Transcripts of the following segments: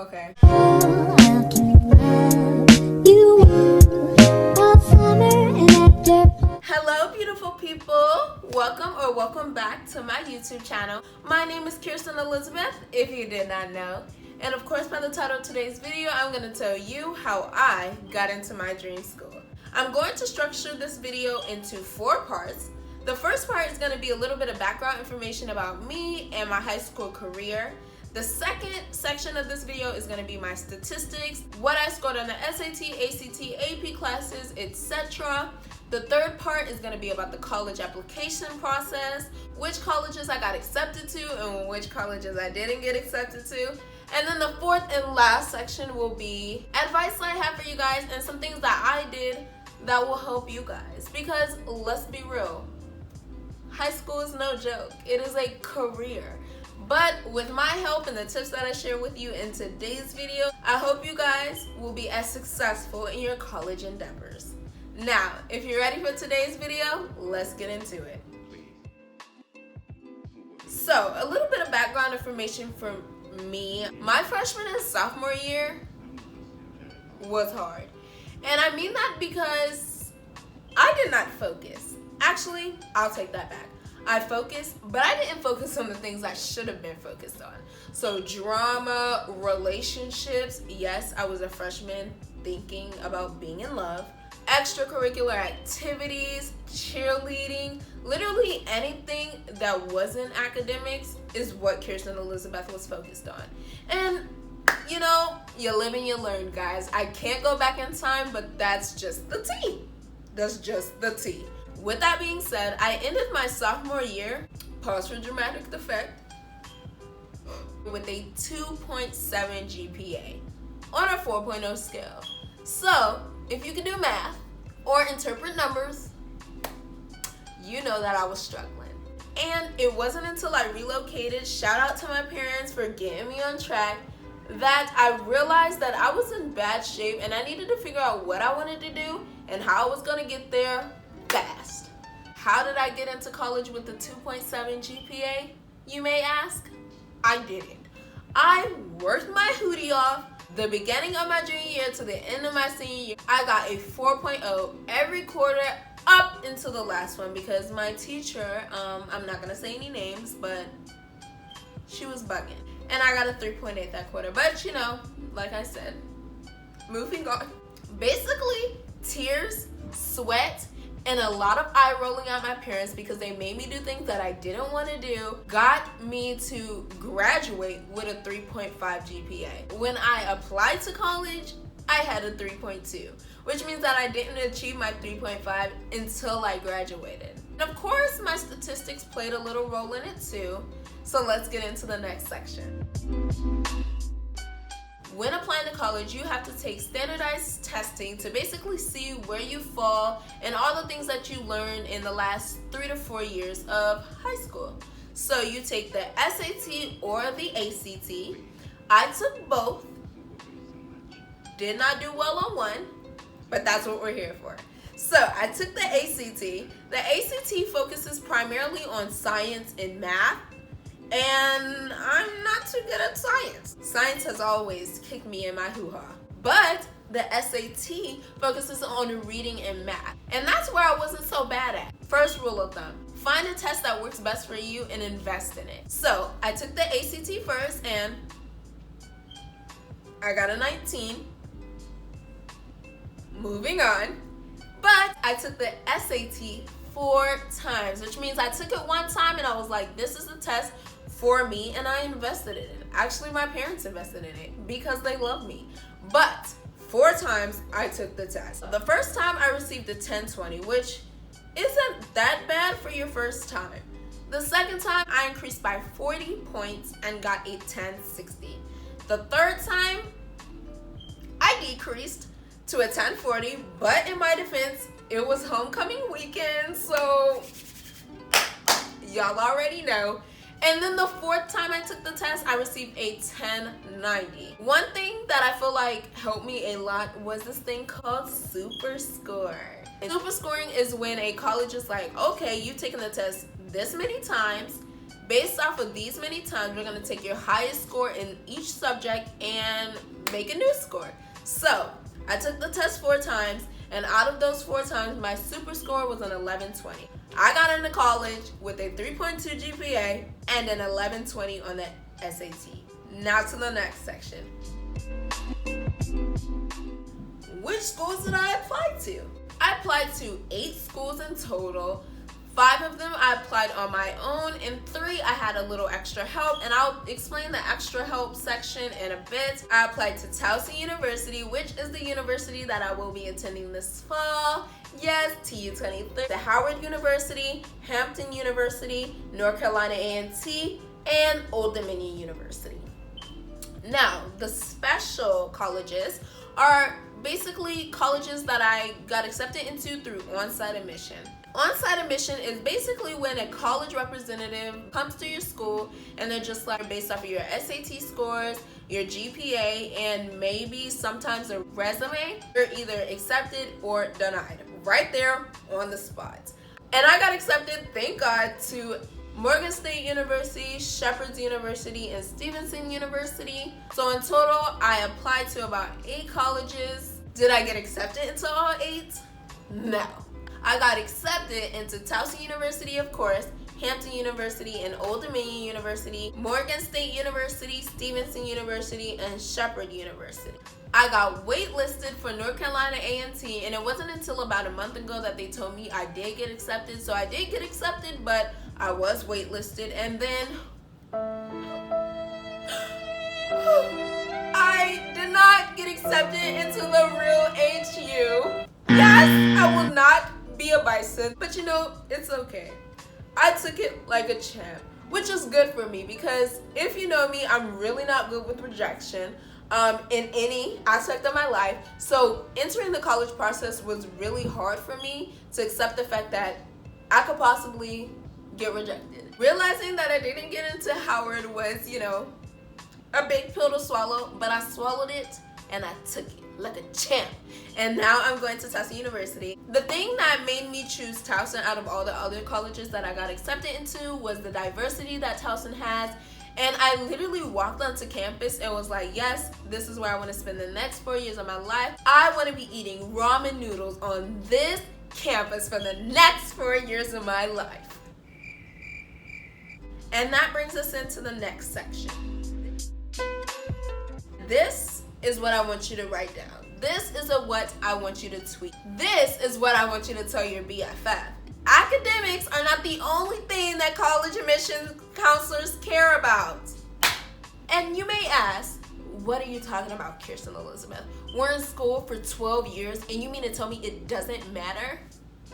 Okay. Hello, beautiful people. Welcome back to my YouTube channel. My name is KirstenElizabeth, if you did not know. And of course, by the title of today's video, I'm going to tell you how I got into my dream school. I'm going to structure this video into 4 parts. The first part is going to be a little bit of background information about me and my high school career. The second section of this video is going to be my statistics, what I scored on the SAT, ACT, AP classes, etc. The third part is going to be about the college application process, which colleges I got accepted to and which colleges I didn't get accepted to. And then the fourth and last section will be advice I have for you guys and some things that I did that will help you guys. Because let's be real, high school is no joke. It is a career. But with my help and the tips that I share with you in today's video, I hope you guys will be as successful in your college endeavors. Now, if you're ready for today's video, let's get into it. So, a little bit of background information from me. My freshman and sophomore year was hard. And I mean that because I did not focus. Actually, I'll take that back. I focused, but I didn't focus on the things I should have been focused on. So drama, relationships, yes, I was a freshman thinking about being in love, extracurricular activities, cheerleading, literally anything that wasn't academics is what KirstenElizabeth was focused on. And you know, you live and you learn, guys. I can't go back in time, but that's just the tea. That's just the tea. With that being said, I ended my sophomore year, pause for dramatic effect, with a 2.7 GPA on a 4.0 scale. So, if you can do math or interpret numbers, you know that I was struggling. And it wasn't until I relocated, shout out to my parents for getting me on track, that I realized that I was in bad shape and I needed to figure out what I wanted to do and how I was going to get there fast. How did I get into college with a 2.7 GPA, you may ask? I didn't. I worked my hootie off. The beginning of my junior year to the end of my senior year, I got a 4.0 every quarter up until the last one because my teacher, I'm not going to say any names, but she was bugging. And I got a 3.8 that quarter. But you know, like I said, moving on. Basically, tears, sweat, and a lot of eye rolling at my parents because they made me do things that I didn't want to do got me to graduate with a 3.5 GPA. When I applied to college, I had a 3.2, which means that I didn't achieve my 3.5 until I graduated. And of course, my statistics played a little role in it too. So let's get into the next section. When applying to college, you have to take standardized testing to basically see where you fall and all the things that you learned in the last 3 to 4 years of high school. So you take the SAT or the ACT. I took both. Did not do well on one, but that's what we're here for. So I took the ACT. The ACT focuses primarily on science and math. And I'm not too good at science. Science has always kicked me in my hoo-ha. But the SAT focuses on reading and math. And that's where I wasn't so bad at. First rule of thumb, find a test that works best for you and invest in it. So I took the ACT first and I got a 19. Moving on. But I took the SAT 4 times, which means I took it one time and I was like, this is a test for me, and I invested in it. Actually, my parents invested in it because they love me. But 4 times I took the test. The first time I received a 1020, which isn't that bad for your first time. The second time I increased by 40 points and got a 1060. The third time I decreased to a 1040, but in my defense, it was homecoming weekend, so y'all already know. And then the 4th time I took the test, I received a 1090. One thing that I feel like helped me a lot was this thing called super score. Super scoring is when a college is like, okay, you've taken the test this many times. Based off of these many times, we're going to take your highest score in each subject and make a new score. So I took the test 4 times, and out of those 4 times, my super score was an 1120. I got into college with a 3.2 GPA and an 1120 on the SAT. Now to the next section. Which schools did I apply to? I applied to 8 schools in total. 5 of them I applied on my own, and 3 I had a little extra help, and I'll explain the extra help section in a bit. I applied to Towson University, which is the university that I will be attending this fall. Yes, TU23. The Howard University, Hampton University, North Carolina A&T, and Old Dominion University. Now, the special colleges are basically colleges that I got accepted into through on-site admission. On-site admission is basically when a college representative comes to your school and they're just like, based off of your SAT scores, your GPA, and maybe sometimes a resume, you're either accepted or denied right there on the spot. And I got accepted, thank God, to Morgan State University, Shepherd's University, and Stevenson University. So in total, I applied to about 8 colleges. Did I get accepted into all 8? No. I got accepted into Towson University, of course, Hampton University, and Old Dominion University, Morgan State University, Stevenson University, and Shepherd University. I got waitlisted for North Carolina A&T, and it wasn't until about a month ago that they told me I did get accepted. So I did get accepted, but I was waitlisted, and then I did not get accepted into the real HU. Yes, I will not be a bison, but you know, it's okay. I took it like a champ, which is good for me because if you know me, I'm really not good with rejection in any aspect of my life. So entering the college process was really hard for me to accept the fact that I could possibly get rejected. Realizing that I didn't get into Howard was, you know, a big pill to swallow, but I swallowed it and I took it like a champ. And now I'm going to Towson University. The thing that made me choose Towson out of all the other colleges that I got accepted into was the diversity that Towson has. And I literally walked onto campus and was like, yes, this is where I want to spend the next 4 years of my life. I want to be eating ramen noodles on this campus for the next 4 years of my life. And that brings us into the next section. This is what I want you to write down. This is what I want you to tweet. This is what I want you to tell your BFF. Academics are not the only thing that college admissions counselors care about. And you may ask, what are you talking about, KirstenElizabeth? We're in school for 12 years and you mean to tell me it doesn't matter?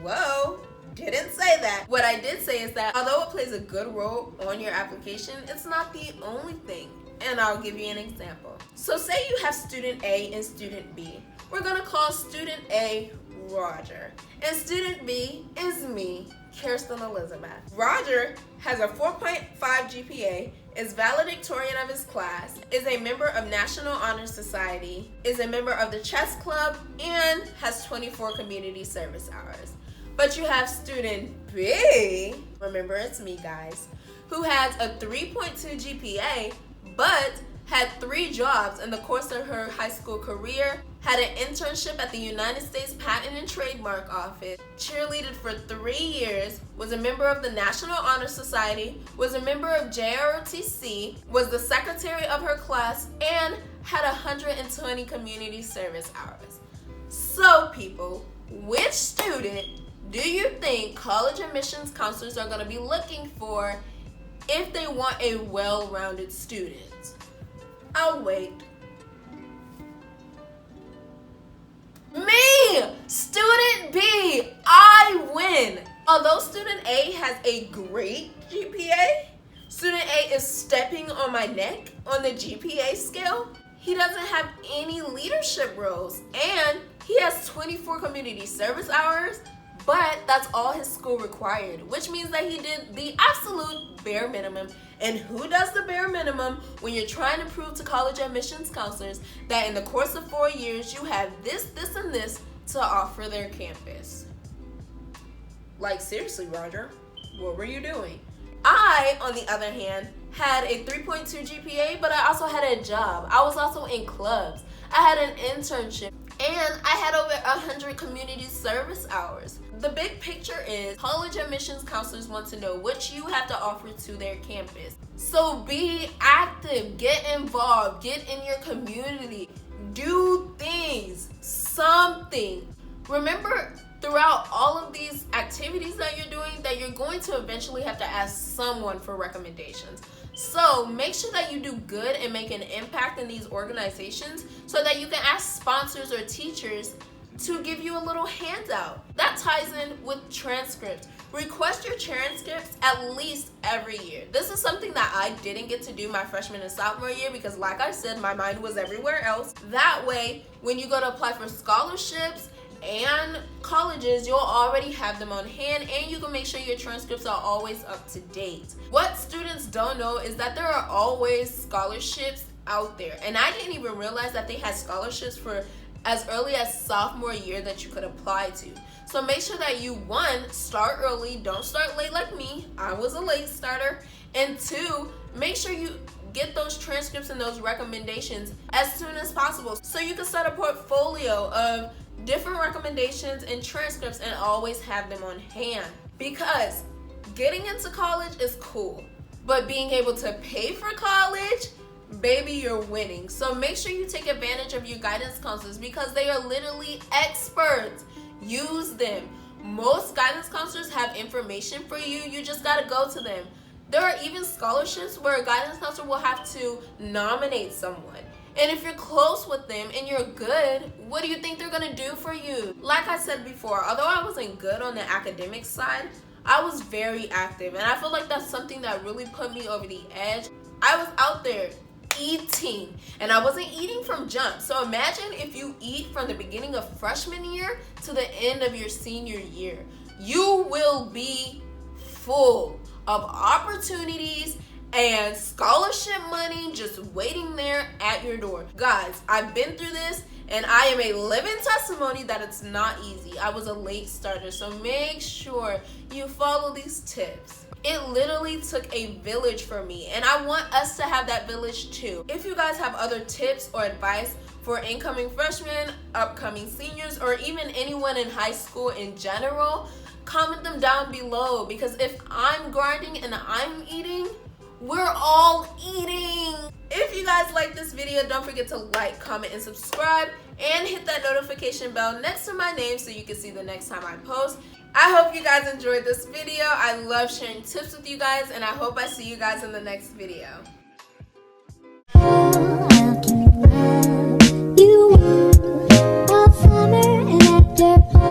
Whoa, didn't say that. What I did say is that although it plays a good role on your application, it's not the only thing. And I'll give you an example. So say you have student A and student B. We're gonna call student A Roger. And student B is me, KirstenElizabeth. Roger has a 4.5 GPA, is valedictorian of his class, is a member of National Honor Society, is a member of the chess club, and has 24 community service hours. But you have student B, remember it's me guys, who has a 3.2 GPA, but had 3 jobs in the course of her high school career, had an internship at the United States Patent and Trademark Office, cheerleaded for 3 years, was a member of the National Honor Society, was a member of JROTC, was the secretary of her class, and had 120 community service hours. So people, which student do you think college admissions counselors are going to be looking for if they want a well-rounded student? I'll wait. Me! Student B! I win! Although student A has a great GPA, student A is stepping on my neck on the GPA scale. He doesn't have any leadership roles, and he has 24 community service hours, but that's all his school required, which means that he did the absolute bare minimum. And who does the bare minimum when you're trying to prove to college admissions counselors that in the course of 4 years you have this, this, and this to offer their campus? Like seriously, Roger, what were you doing? I, on the other hand, had a 3.2 GPA, but I also had a job. I was also in clubs. I had an internship. And I had over 100 community service hours. The big picture is college admissions counselors want to know what you have to offer to their campus. So be active, get involved, get in your community, do things, something. Remember, throughout all of these activities that you're doing, that you're going to eventually have to ask someone for recommendations. So make sure that you do good and make an impact in these organizations so that you can ask sponsors or teachers to give you a little handout. That ties in with transcripts. Request your transcripts at least every year. This is something that I didn't get to do my freshman and sophomore year because, like I said, my mind was everywhere else. That way, when you go to apply for scholarships and colleges, you'll already have them on hand, and you can make sure your transcripts are always up to date. What students don't know is that there are always scholarships out there, and I didn't even realize that they had scholarships for as early as sophomore year that you could apply to. So make sure that you, one, start early, don't start late like me. I was a late starter. And two, make sure you get those transcripts and those recommendations as soon as possible so you can start a portfolio of different recommendations and transcripts and always have them on hand. Because getting into college is cool, but being able to pay for college, baby, you're winning. So make sure you take advantage of your guidance counselors because they are literally experts. Use them. Most guidance counselors have information for you. You just gotta go to them. There are even scholarships where a guidance counselor will have to nominate someone. And if you're close with them and you're good, what do you think they're gonna do for you? Like I said before, although I wasn't good on the academic side, I was very active. And I feel like that's something that really put me over the edge. I was out there eating, and I wasn't eating from jump. So imagine if you eat from the beginning of freshman year to the end of your senior year. You will be full of opportunities and scholarship money just waiting there at your door. Guys, I've been through this, and I am a living testimony that it's not easy. I was a late starter, so make sure you follow these tips. It literally took a village for me, and I want us to have that village too. If you guys have other tips or advice for incoming freshmen, upcoming seniors, or even anyone in high school in general, comment them down below, because if I'm grinding and I'm eating, we're all eating. If you guys like this video, don't forget to like, comment, and subscribe, and hit that notification bell next to my name so you can see the next time I post. I hope you guys enjoyed this video. I love sharing tips with you guys, and I hope I see you guys in the next video.